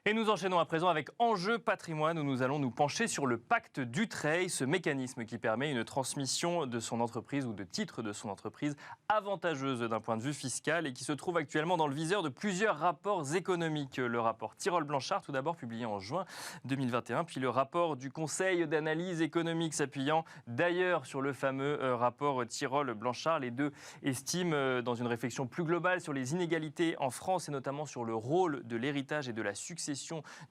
Et nous enchaînons à présent avec Enjeu patrimoine où nous allons nous pencher sur le pacte Dutreil, ce mécanisme qui permet une transmission de son entreprise ou de titres de son entreprise avantageuse d'un point de vue fiscal et qui se trouve actuellement dans le viseur de plusieurs rapports économiques. Le rapport Tirole-Blanchard, tout d'abord publié en juin 2021, puis le rapport du Conseil d'analyse économique s'appuyant d'ailleurs sur le fameux rapport Tirole-Blanchard. Les deux estiment, dans une réflexion plus globale sur les inégalités en France et notamment sur le rôle de l'héritage et de la succession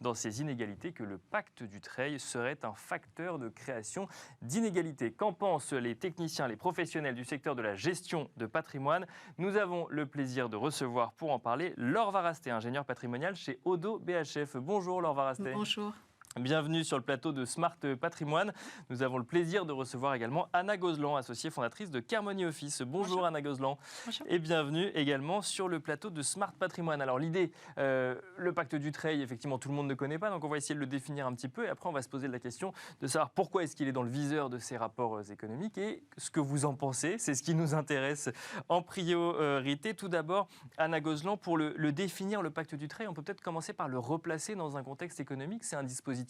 dans ces inégalités, que le pacte Dutreil serait un facteur de création d'inégalités. Qu'en pensent les techniciens, les professionnels du secteur de la gestion de patrimoine? Nous avons le plaisir de recevoir pour en parler Laure Varasté, ingénieure patrimoniale chez Odo BHF. Bonjour Laure Varasté. Bonjour. Bienvenue sur le plateau de Smart Patrimoine. Nous avons le plaisir de recevoir également Anna Gozlan, associée fondatrice de Kermony Office. Bonjour Anna Gozlan. Bonjour. Et bienvenue également sur le plateau de Smart Patrimoine. Alors l'idée, le pacte Dutreil, effectivement tout le monde ne connaît pas, donc on va essayer de le définir un petit peu et après on va se poser la question de savoir pourquoi est-ce qu'il est dans le viseur de ces rapports économiques et ce que vous en pensez. C'est ce qui nous intéresse en priorité. Tout d'abord, Anna Gozlan, pour le définir, le pacte Dutreil, on peut peut-être commencer par le replacer dans un contexte économique. C'est un dispositif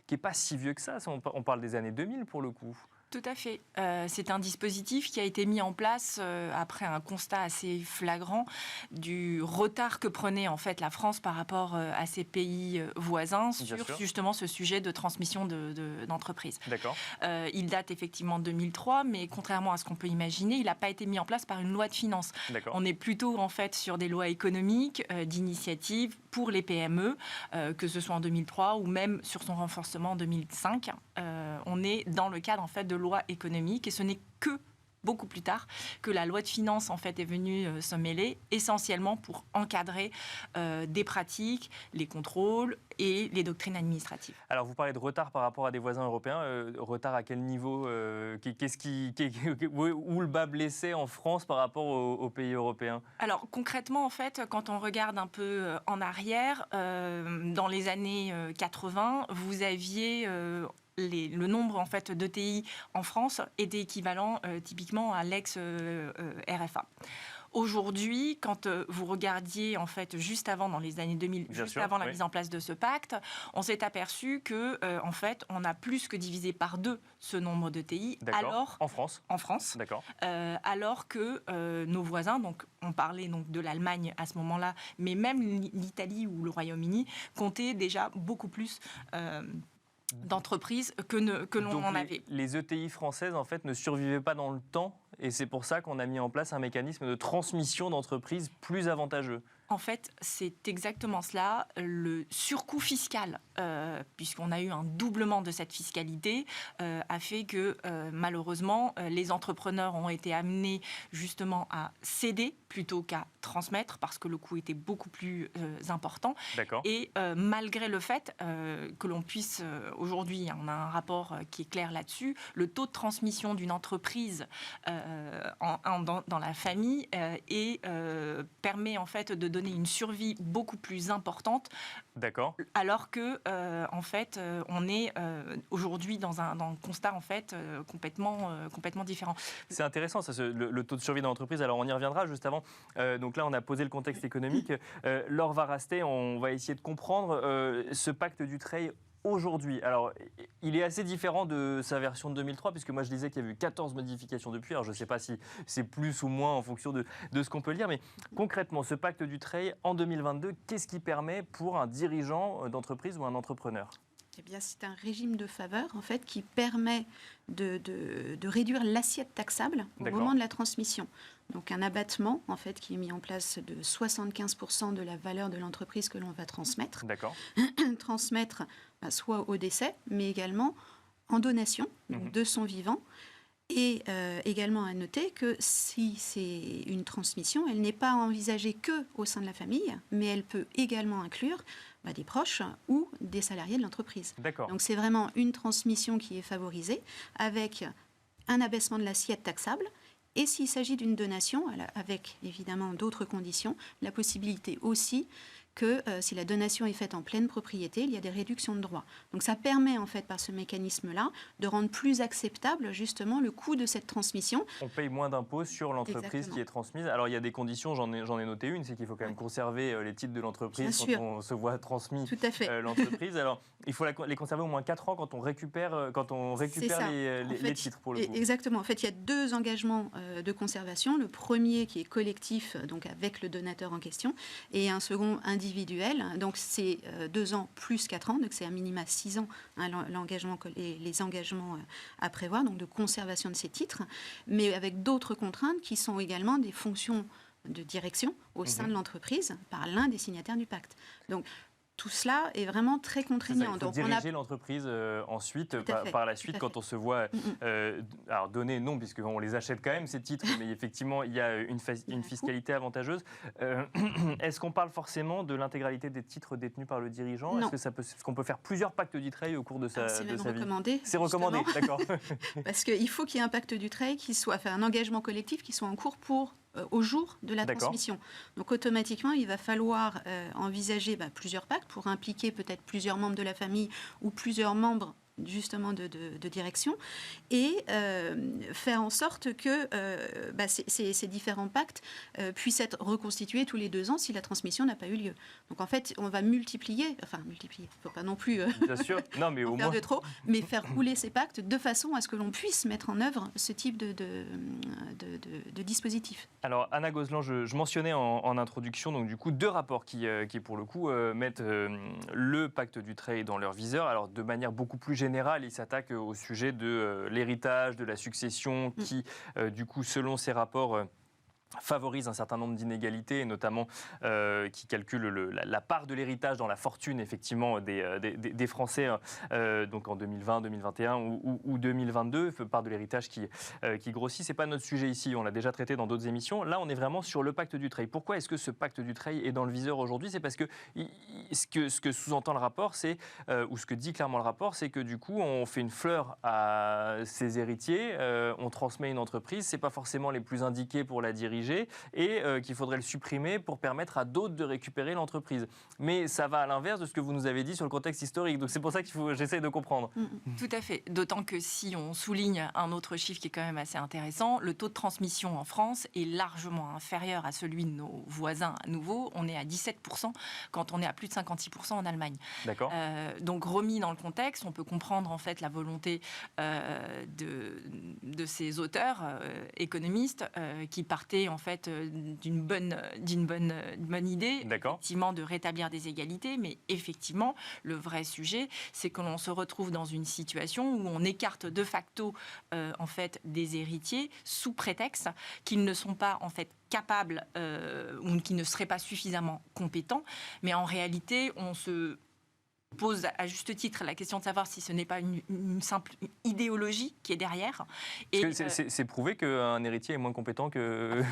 qui n'est pas si vieux que ça. On parle des années 2000 pour le coup. Tout à fait. C'est un dispositif qui a été mis en place après un constat assez flagrant du retard que prenait en fait la France par rapport à ses pays voisins sur justement ce sujet de transmission d'entreprise. D'accord. Il date effectivement de 2003, mais contrairement à ce qu'on peut imaginer, il n'a pas été mis en place par une loi de finances. On est plutôt en fait sur des lois économiques, d'initiatives pour les PME, que ce soit en 2003 ou même sur son renforcement en 2005. On est dans le cadre en fait de loi économique et ce n'est que beaucoup plus tard que la loi de finances en fait est venue se mêler, essentiellement pour encadrer des pratiques, les contrôles et les doctrines administratives. Alors vous parlez de retard par rapport à des voisins européens, retard à quel niveau, où le bas blessé en France par rapport aux pays européens? Alors concrètement en fait, quand on regarde un peu en arrière, dans les années 80, vous aviez le nombre en fait d'ETI en France était équivalent typiquement à l'ex-RFA. Aujourd'hui, quand vous regardiez en fait juste avant, dans les années 2000, avant la mise en place de ce pacte, on s'est aperçu que en fait, on a plus que divisé par 2 ce nombre d'ETI. Alors en France. En France. D'accord. Alors que nos voisins, donc on parlait donc de l'Allemagne à ce moment-là, mais même l'Italie ou le Royaume-Uni comptaient déjà beaucoup plus d'entreprises que l'on en avait. Les ETI françaises, en fait, ne survivaient pas dans le temps et c'est pour ça qu'on a mis en place un mécanisme de transmission d'entreprises plus avantageux. En fait, c'est exactement cela. Le surcoût fiscal, puisqu'on a eu un doublement de cette fiscalité, a fait que malheureusement, les entrepreneurs ont été amenés justement à céder plutôt qu'à transmettre parce que le coût était beaucoup plus important. D'accord. Et malgré le fait que l'on puisse, aujourd'hui, on a un rapport qui est clair là-dessus, le taux de transmission d'une entreprise dans la famille permet en fait de donner une survie beaucoup plus importante. D'accord. Alors que en fait, on est aujourd'hui dans un constat en fait complètement différent. C'est intéressant ça, le taux de survie dans l'entreprise. Alors on y reviendra juste avant. Donc là, on a posé le contexte économique. Laure Varasté, on va essayer de comprendre ce pacte Dutreil aujourd'hui. Alors, il est assez différent de sa version de 2003, puisque moi je disais qu'il y a eu 14 modifications depuis. Alors, je ne sais pas si c'est plus ou moins en fonction de ce qu'on peut lire, mais concrètement, ce pacte Dutreil en 2022, qu'est-ce qui permet pour un dirigeant d'entreprise ou un entrepreneur ? Eh bien, c'est un régime de faveur en fait, qui permet de réduire l'assiette taxable au moment de la transmission. Donc un abattement en fait, qui est mis en place de 75% de la valeur de l'entreprise que l'on va transmettre. D'accord. Transmettre soit au décès, mais également en donation de son vivant. Et également à noter que si c'est une transmission, elle n'est pas envisagée qu'au sein de la famille, mais elle peut également inclure des proches ou des salariés de l'entreprise. D'accord. Donc c'est vraiment une transmission qui est favorisée avec un abaissement de l'assiette taxable. Et s'il s'agit d'une donation, avec évidemment d'autres conditions, la possibilité aussi que si la donation est faite en pleine propriété, il y a des réductions de droits. Donc ça permet en fait par ce mécanisme-là de rendre plus acceptable justement le coût de cette transmission. On paye moins d'impôts sur l'entreprise qui est transmise. Alors il y a des conditions, j'en ai noté une, c'est qu'il faut quand même conserver les titres de l'entreprise quand on se voit transmis l'entreprise. Alors il faut les conserver au moins 4 ans quand on récupère les titres pour le coup. Exactement. En fait, il y a 2 engagements de conservation. Le premier qui est collectif, donc avec le donateur en question, et un second individuel. Donc c'est 2 ans plus 4 ans, donc c'est à minima 6 ans l'engagement et les engagements à prévoir, donc de conservation de ces titres, mais avec d'autres contraintes qui sont également des fonctions de direction au sein de l'entreprise par l'un des signataires du pacte. Donc tout cela est vraiment très contraignant. Il faut diriger l'entreprise ensuite, par la suite, quand on se voit... alors, donner, non, puisqu'on les achète quand même, ces titres, mais effectivement, il y a une fiscalité avantageuse. Est-ce qu'on parle forcément de l'intégralité des titres détenus par le dirigeant ? Non. Est-ce qu'on peut faire plusieurs pactes du trade au cours de sa vie ? C'est recommandé. C'est recommandé, d'accord. Parce qu'il faut qu'il y ait un pacte du trade qui soit fait, un engagement collectif qui soit en cours au jour de la transmission. Donc automatiquement, il va falloir envisager plusieurs pactes pour impliquer peut-être plusieurs membres de la famille ou plusieurs membres justement de direction et faire en sorte que ces différents pactes puissent être reconstitués tous les 2 ans si la transmission n'a pas eu lieu. Donc en fait, on va multiplier, il ne faut pas non plus bien sûr. Non, mais au faire moins... de trop, mais faire rouler ces pactes de façon à ce que l'on puisse mettre en œuvre ce type de dispositif. Alors Anna Gozlan, je mentionnais en introduction donc du coup 2 rapports qui pour le coup mettent le pacte du trade dans leur viseur. Alors de manière beaucoup plus générale, il s'attaque au sujet de l'héritage, de la succession, qui, du coup, selon ces rapports, favorise un certain nombre d'inégalités, et notamment qui calcule la part de l'héritage dans la fortune effectivement des Français donc en 2020, 2021 ou 2022, part de l'héritage qui grossit. C'est pas notre sujet ici, on l'a déjà traité dans d'autres émissions. Là, on est vraiment sur le pacte du trade. Pourquoi est-ce que ce pacte du trade est dans le viseur aujourd'hui ? C'est parce que ce que sous-entend le rapport, c'est ou ce que dit clairement le rapport, c'est que du coup, on fait une fleur à ses héritiers, on transmet une entreprise, c'est pas forcément les plus indiqués pour la diriger, et qu'il faudrait le supprimer pour permettre à d'autres de récupérer l'entreprise. Mais ça va à l'inverse de ce que vous nous avez dit sur le contexte historique. Donc c'est pour ça que j'essaie de comprendre. Tout à fait. D'autant que si on souligne un autre chiffre qui est quand même assez intéressant, le taux de transmission en France est largement inférieur à celui de nos voisins à nouveau. On est à 17% quand on est à plus de 56% en Allemagne. D'accord. Donc remis dans le contexte, on peut comprendre en fait la volonté de ces auteurs économistes qui partaient en fait d'une bonne idée, effectivement, de rétablir des égalités, mais effectivement, le vrai sujet, c'est que l'on se retrouve dans une situation où on écarte de facto en fait des héritiers sous prétexte qu'ils ne sont pas en fait capables ou qu'ils ne seraient pas suffisamment compétents, mais en réalité, on se pose à juste titre la question de savoir si ce n'est pas une simple idéologie qui est derrière. C'est prouvé qu'un héritier est moins compétent que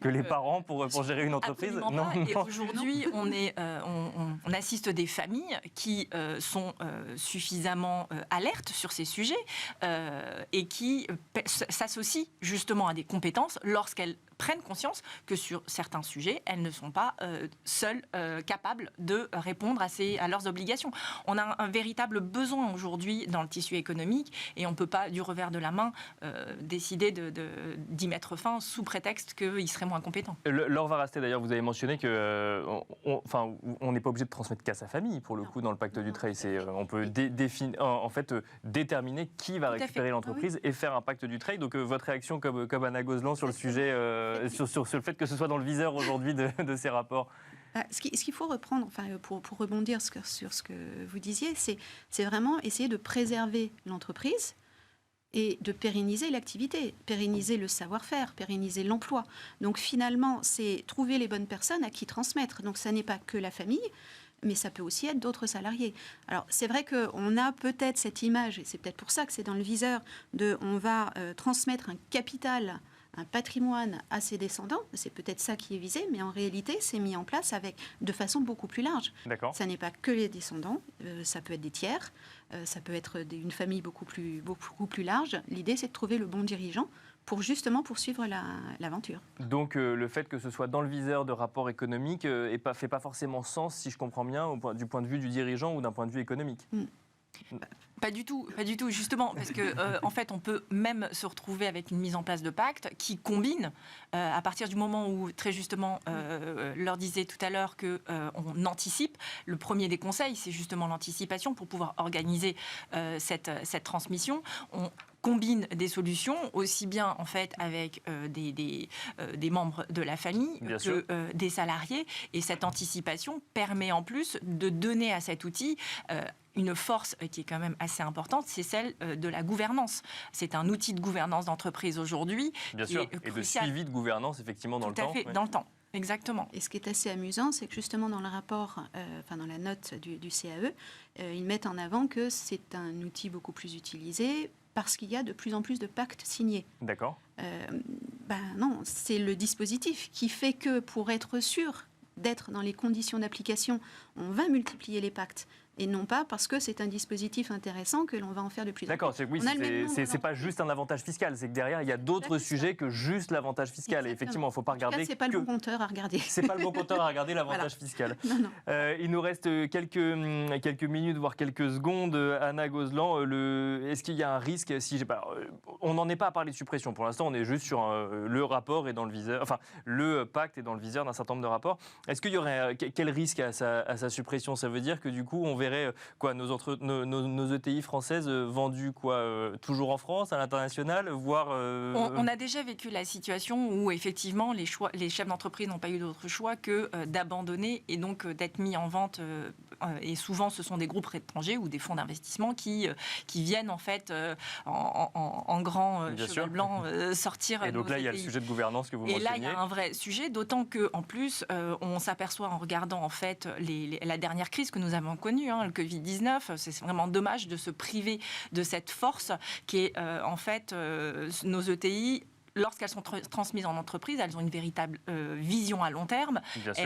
les parents pour gérer une entreprise. Non. Et aujourd'hui, on assiste des familles qui sont suffisamment alertes sur ces sujets et qui s'associent justement à des compétences lorsqu'elles prennent conscience que sur certains sujets, elles ne sont pas seules capables de répondre à leurs obligations. On a un véritable besoin aujourd'hui dans le tissu économique et on ne peut pas, du revers de la main, décider d'y mettre fin sous prétexte qu'ils seraient moins compétents. Laure Varasté, d'ailleurs, vous avez mentionné qu'on n'est pas obligé de transmettre qu'à sa famille, pour le coup, dans le pacte du trade. On peut déterminer qui va récupérer l'entreprise et faire un pacte du trade. Donc, votre réaction comme Anna Gozlan sur le sujet, sur le fait que ce soit dans le viseur aujourd'hui de ces rapports? Ce qu'il faut reprendre, pour rebondir sur ce que vous disiez, c'est vraiment essayer de préserver l'entreprise et de pérenniser l'activité, pérenniser le savoir-faire, pérenniser l'emploi. Donc finalement, c'est trouver les bonnes personnes à qui transmettre. Donc ça n'est pas que la famille, mais ça peut aussi être d'autres salariés. Alors c'est vrai qu'on a peut-être cette image, et c'est peut-être pour ça que c'est dans le viseur, on va transmettre un capital, un patrimoine à ses descendants, c'est peut-être ça qui est visé, mais en réalité, c'est mis en place de façon beaucoup plus large. D'accord. Ça n'est pas que les descendants, ça peut être des tiers, ça peut être une famille beaucoup plus large. L'idée, c'est de trouver le bon dirigeant pour justement poursuivre l'aventure. Donc le fait que ce soit dans le viseur de rapports économiques ne fait pas forcément sens, si je comprends bien, du point de vue du dirigeant ou d'un point de vue économique. Pas du tout, justement, parce que en fait, on peut même se retrouver avec une mise en place de pactes qui combine, à partir du moment où, très justement, leur disait tout à l'heure qu'on anticipe. Le premier des conseils, c'est justement l'anticipation pour pouvoir organiser cette transmission. On combine des solutions, aussi bien en fait avec des membres de la famille que des salariés. Et cette anticipation permet en plus de donner à cet outil une force qui est quand même assez importante, c'est celle de la gouvernance. C'est un outil de gouvernance d'entreprise aujourd'hui. Bien sûr, et de suivi de gouvernance, effectivement, dans le temps. Tout à fait, dans le temps. Exactement. Et ce qui est assez amusant, c'est que justement dans le rapport, dans la note du CAE, ils mettent en avant que c'est un outil beaucoup plus utilisé parce qu'il y a de plus en plus de pactes signés. D'accord. Non, c'est le dispositif qui fait que pour être sûr d'être dans les conditions d'application, on va multiplier les pactes. Et non pas parce que c'est un dispositif intéressant que l'on va en faire de plus en plus. D'accord, c'est pas juste un avantage fiscal, c'est que derrière, il y a d'autres sujets que juste l'avantage fiscal. Exactement. Et effectivement, il ne faut pas regarder. C'est pas le bon compteur à regarder. C'est pas le bon compteur à regarder, l'avantage fiscal. Non. Il nous reste quelques minutes, voire quelques secondes. Anna Gozlan, est-ce qu'il y a un risque on n'en est pas à parler de suppression pour l'instant, on est juste sur le rapport est dans le viseur, enfin, le pacte est dans le viseur d'un certain nombre de rapports. Est-ce qu'il y aurait quel risque à sa suppression? Ça veut dire que du coup, on verrait nos ETI françaises vendues toujours en France, à l'international, voire... On a déjà vécu la situation où effectivement les chefs d'entreprise n'ont pas eu d'autre choix que d'abandonner et donc d'être mis en vente. Et souvent, ce sont des groupes étrangers ou des fonds d'investissement qui viennent en fait en grand cheval blanc sortir. Et donc là, il y a le sujet de gouvernance que vous mentionniez. Et là, il y a un vrai sujet, d'autant qu'en plus, on s'aperçoit en regardant en fait la dernière crise que nous avons connue, le Covid-19, c'est vraiment dommage de se priver de cette force qui est en fait nos ETI. Lorsqu'elles sont transmises en entreprise, elles ont une véritable vision à long terme.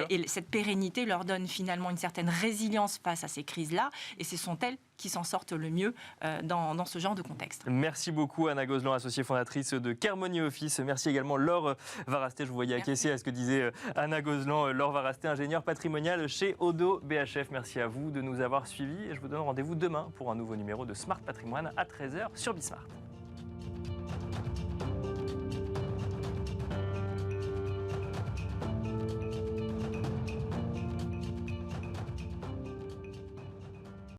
Et cette pérennité leur donne finalement une certaine résilience face à ces crises-là. Et ce sont elles qui s'en sortent le mieux dans ce genre de contexte. Merci beaucoup Anna Gozlan, associée fondatrice de Kermoni Office. Merci également Laure Varasté, je vous voyais acquiescer à ce que disait Anna Gozlan. Laure Varasté, ingénieure patrimoniale chez Odo BHF. Merci à vous de nous avoir suivis. Et je vous donne rendez-vous demain pour un nouveau numéro de Smart Patrimoine à 13h sur Bismart.